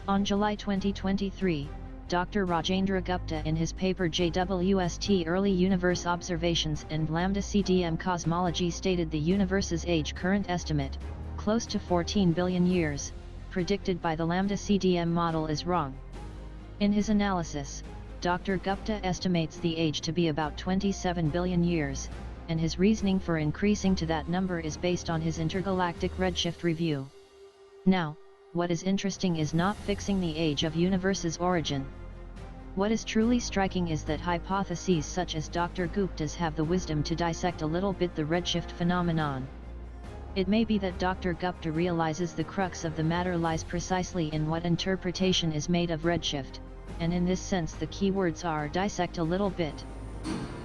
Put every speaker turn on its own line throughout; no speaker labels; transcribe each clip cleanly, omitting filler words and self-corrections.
On July 2023, Dr. Rajendra Gupta in his paper JWST Early Universe Observations and Lambda CDM Cosmology stated the universe's age current estimate, close to 14 billion years, predicted by the Lambda CDM model is wrong. In his analysis, Dr. Gupta estimates the age to be about 27 billion years, and his reasoning for increasing to that number is based on his intergalactic redshift review. Now, what is interesting is not fixing the age of universe's origin. What is truly striking is that hypotheses such as Dr. Gupta's have the wisdom to dissect a little bit the redshift phenomenon. It may be that Dr. Gupta realizes the crux of the matter lies precisely in what interpretation is made of redshift, and in this sense the keywords are dissect a little bit.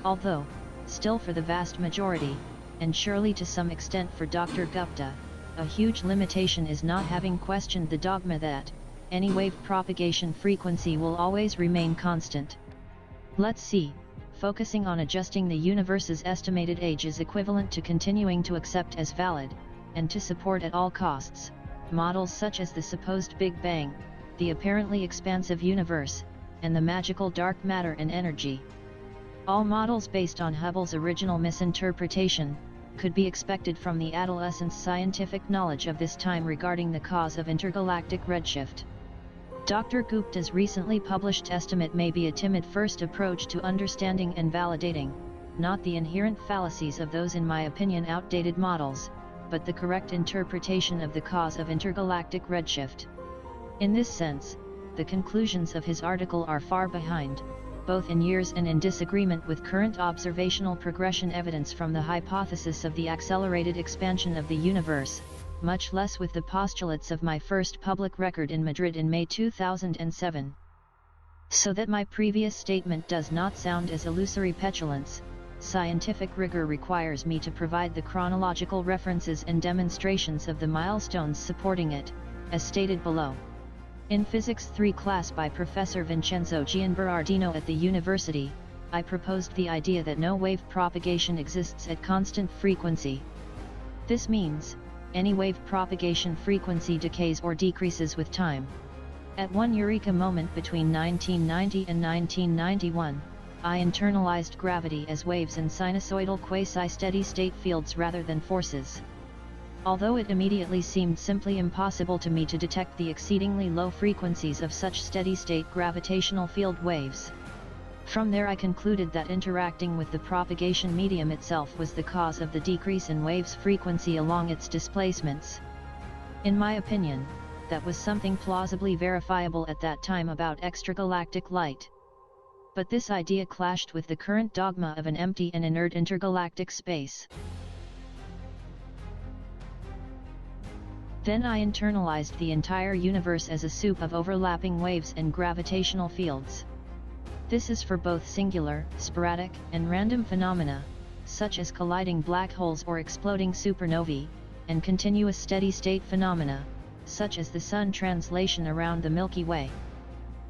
Although, still for the vast majority, and surely to some extent for Dr. Gupta, a huge limitation is not having questioned the dogma that any wave propagation frequency will always remain constant. Let's see, focusing on adjusting the universe's estimated age is equivalent to continuing to accept as valid, and to support at all costs, models such as the supposed Big Bang, the apparently expansive universe, and the magical dark matter and energy. All models based on Hubble's original misinterpretation could be expected from the adolescent's scientific knowledge of this time regarding the cause of intergalactic redshift. Dr. Gupta's recently published estimate may be a timid first approach to understanding and validating, not the inherent fallacies of those in my opinion outdated models, but the correct interpretation of the cause of intergalactic redshift. In this sense, the conclusions of his article are far behind, both in years and in disagreement with current observational progression evidence from the hypothesis of the accelerated expansion of the universe, much less with the postulates of my first public record in Madrid in May 2007. So that my previous statement does not sound as illusory petulance, scientific rigor requires me to provide the chronological references and demonstrations of the milestones supporting it, as stated below. In Physics 3 class by Professor Vincenzo Gianberardino at the university, I proposed the idea that no wave propagation exists at constant frequency. This means, any wave propagation frequency decays or decreases with time. At one eureka moment between 1990 and 1991, I internalized gravity as waves and sinusoidal quasi-steady-state fields rather than forces. Although it immediately seemed simply impossible to me to detect the exceedingly low frequencies of such steady-state gravitational field waves. From there I concluded that interacting with the propagation medium itself was the cause of the decrease in waves' frequency along its displacements. In my opinion, that was something plausibly verifiable at that time about extragalactic light. But this idea clashed with the current dogma of an empty and inert intergalactic space. Then I internalized the entire universe as a soup of overlapping waves and gravitational fields. This is for both singular, sporadic, and random phenomena, such as colliding black holes or exploding supernovae, and continuous steady-state phenomena, such as the Sun translation around the Milky Way.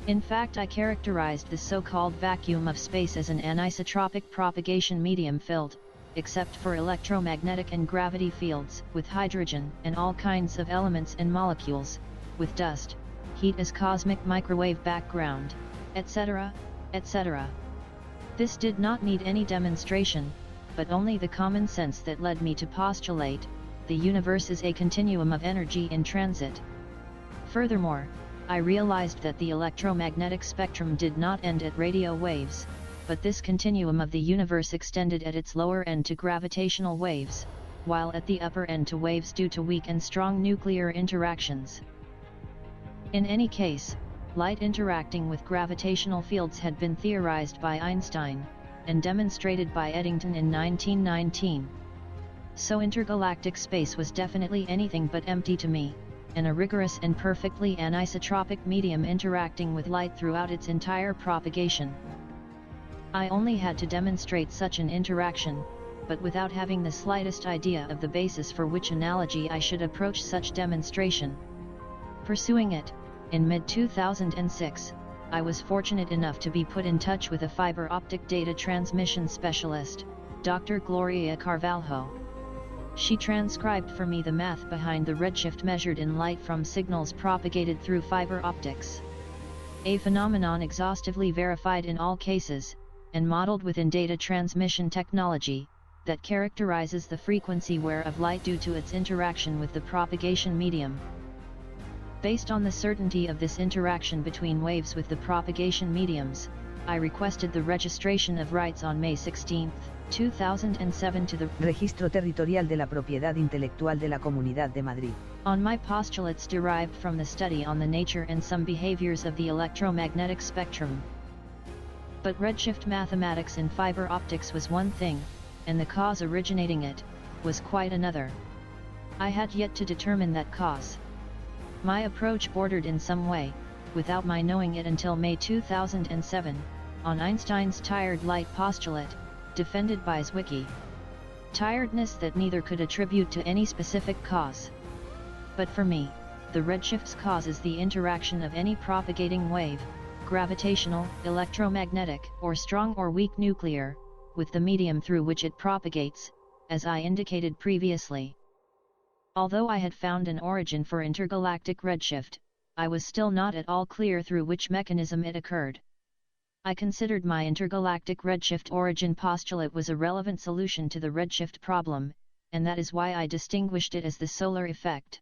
In fact, I characterized the so-called vacuum of space as an anisotropic propagation medium filled, except for electromagnetic and gravity fields, with hydrogen and all kinds of elements and molecules, with dust, heat as cosmic microwave background, etc., etc. This did not need any demonstration, but only the common sense that led me to postulate, the universe is a continuum of energy in transit. Furthermore, I realized that the electromagnetic spectrum did not end at radio waves, but this continuum of the universe extended at its lower end to gravitational waves, while at the upper end to waves due to weak and strong nuclear interactions. In any case, light interacting with gravitational fields had been theorized by Einstein, and demonstrated by Eddington in 1919. So intergalactic space was definitely anything but empty to me, and a rigorous and perfectly anisotropic medium interacting with light throughout its entire propagation. I only had to demonstrate such an interaction, but without having the slightest idea of the basis for which analogy I should approach such demonstration. Pursuing it, in mid-2006, I was fortunate enough to be put in touch with a fiber optic data transmission specialist, Dr. Gloria Carvalho. She transcribed for me the math behind the redshift measured in light from signals propagated through fiber optics. A phenomenon exhaustively verified in all cases, and modeled within data transmission technology, that characterizes the frequency wear of light due to its interaction with the propagation medium. Based on the certainty of this interaction between waves with the propagation mediums, I requested the registration of rights on May 16, 2007 to the
Registro Territorial de la Propiedad Intelectual de la Comunidad de Madrid.
On my postulates derived from the study on the nature and some behaviors of the electromagnetic spectrum. But redshift mathematics in fiber optics was one thing, and the cause originating it was quite another. I had yet to determine that cause. My approach bordered in some way, without my knowing it until May 2007, on Einstein's tired light postulate, defended by Zwicky. Tiredness that neither could attribute to any specific cause. But for me, the redshift's cause is the interaction of any propagating wave, gravitational, electromagnetic, or strong or weak nuclear, with the medium through which it propagates, as I indicated previously. Although I had found an origin for intergalactic redshift, I was still not at all clear through which mechanism it occurred. I considered my intergalactic redshift origin postulate was a relevant solution to the redshift problem, and that is why I distinguished it as the solar effect.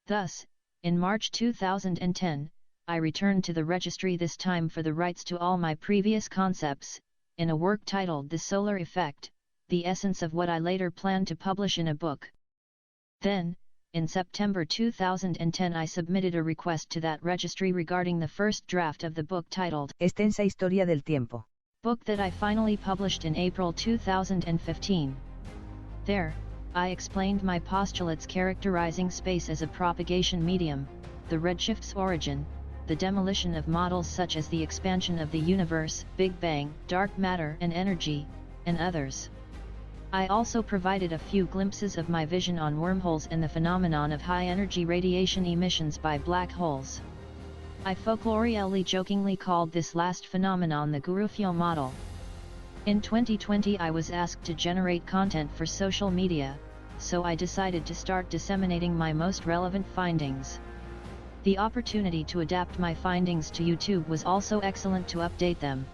Thus, in March 2010, I returned to the registry this time for the rights to all my previous concepts, in a work titled The Solar Effect, the essence of what I later planned to publish in a book. Then, in September 2010 I submitted a request to that registry regarding the first draft of the book titled
Extensa Historia del Tiempo,
book that I finally published in April 2015. There, I explained my postulates characterizing space as a propagation medium, the redshift's origin, the demolition of models such as the expansion of the universe, Big Bang, dark matter and energy, and others. I also provided a few glimpses of my vision on wormholes and the phenomenon of high-energy radiation emissions by black holes. I folklorially jokingly called this last phenomenon the Gurrufío model. In 2020 I was asked to generate content for social media, so I decided to start disseminating my most relevant findings. The opportunity to adapt my findings to YouTube was also excellent to update them.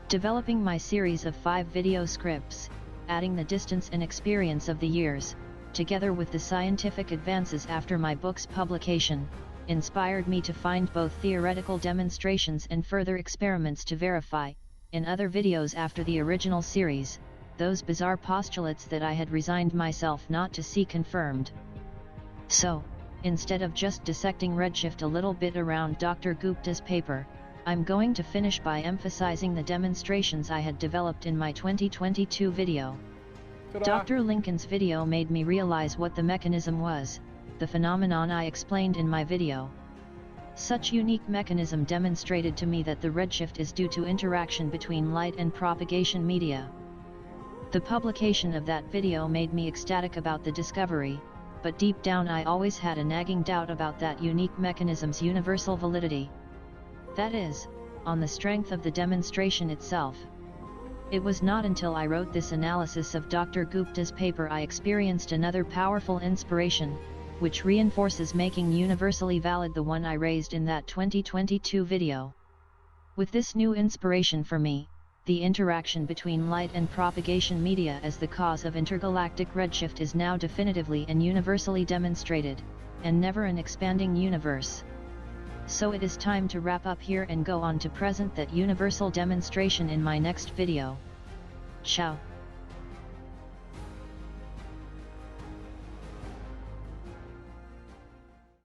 Developing my series of 5 video scripts, adding the distance and experience of the years, together with the scientific advances after my book's publication, inspired me to find both theoretical demonstrations and further experiments to verify, in other videos after the original series, those bizarre postulates that I had resigned myself not to see confirmed. So, instead of just dissecting redshift a little bit around Dr. Gupta's paper, I'm going to finish by emphasizing the demonstrations I had developed in my 2022 video. Dr. Lincoln's video made me realize what the mechanism was, the phenomenon I explained in my video. Such unique mechanism demonstrated to me that the redshift is due to interaction between light and propagation media. The publication of that video made me ecstatic about the discovery, but deep down I always had a nagging doubt about that unique mechanism's universal validity. That is, on the strength of the demonstration itself. It was not until I wrote this analysis of Dr. Gupta's paper I experienced another powerful inspiration, which reinforces making universally valid the one I raised in that 2022 video. With this new inspiration for me, the interaction between light and propagation media as the cause of intergalactic redshift is now definitively and universally demonstrated, and never an expanding universe. So it is time to wrap up here and go on to present that universal demonstration in my next video. Ciao.